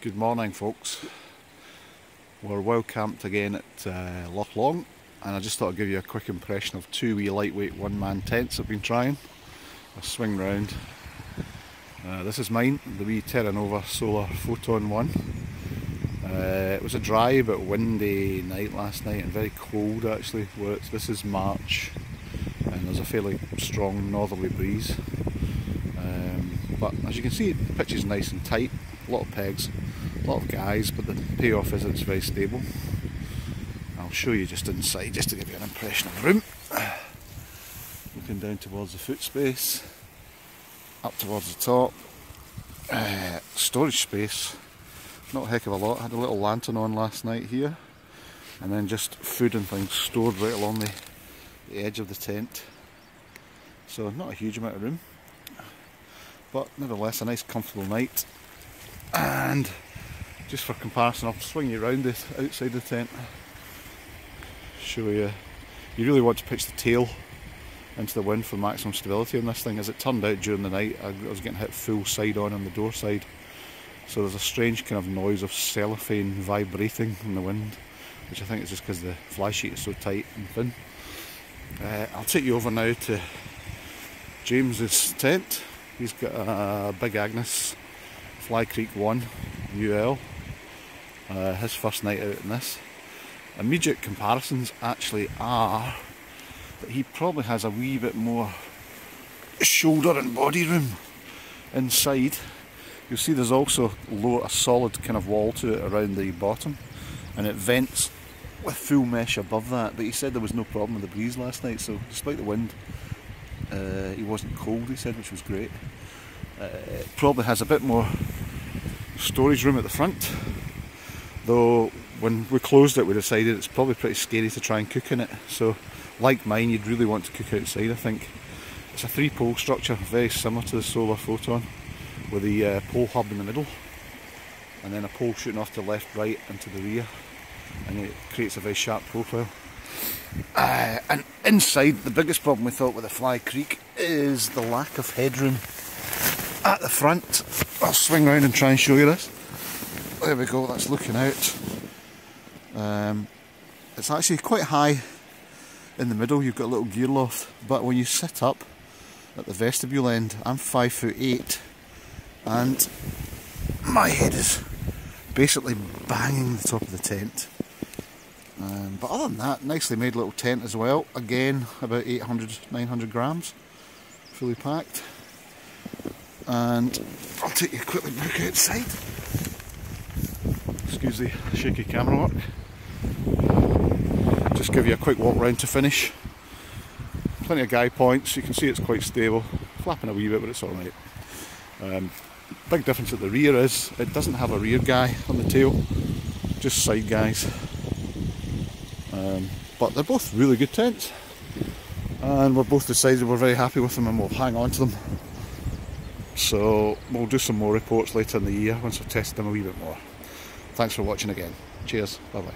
Good morning, folks. We're well camped again at Loch Long, and I just thought I'd give you a quick impression of two wee lightweight one-man tents I've been trying. I'll swing round. This is mine, the wee Terra Solar Photon one. It was a dry but windy night last night and very cold actually. This is March and there's a fairly strong northerly breeze. But as you can see, the pitch is nice and tight, a lot of pegs, a lot of guys, but the payoff is that it's very stable. I'll show you just inside, just to give you an impression of the room. Looking down towards the foot space, up towards the top. Storage space, not a heck of a lot. I had a little lantern on last night here, and then just food and things stored right along the edge of the tent. So not a huge amount of room, but nevertheless a nice comfortable night. And just for comparison, I'll swing you around this outside the tent, show you. You really want to pitch the tail into the wind for maximum stability on this thing. As it turned out during the night, I was getting hit full side on the door side, so there's a strange kind of noise of cellophane vibrating in the wind, which I think is just because the fly sheet is so tight and thin. I'll take you over now to James's tent. He's got a big Agnes Fly Creek 1 UL, his first night out in this. Immediate comparisons actually are that he probably has a wee bit more shoulder and body room inside. You'll see there's also a solid kind of wall to it around the bottom, and it vents with full mesh above that. But he said there was no problem with the breeze last night, so despite the wind, he wasn't cold, he said, which was great. It probably has a bit more storage room at the front, though when we closed it we decided it's probably pretty scary to try and cook in it. So like mine, you'd really want to cook outside, I think. It's a 3-pole structure, very similar to the Solar Photon, with the pole hub in the middle, and then a pole shooting off to the left, right and to the rear, and it creates a very sharp profile. And inside, the biggest problem we thought with the Fly Creek is the lack of headroom at the front. I'll swing round and try and show you this. There we go, that's looking out. It's actually quite high in the middle. You've got a little gear loft, but when you sit up at the vestibule end, I'm 5'8", and my head is basically banging the top of the tent. But other than that, nicely made little tent as well. Again, about 800-900 grams, fully packed. And I'll take you a quick look outside. Excuse the shaky camera work. Just give you a quick walk round to finish. Plenty of guy points, you can see it's quite stable. Flapping a wee bit, but it's alright. Big difference at the rear is it doesn't have a rear guy on the tail, just side guys. But they're both really good tents, and we're both decided we're very happy with them and we'll hang on to them. So we'll do some more reports later in the year once we've tested them a wee bit more. Thanks for watching again. Cheers, bye bye.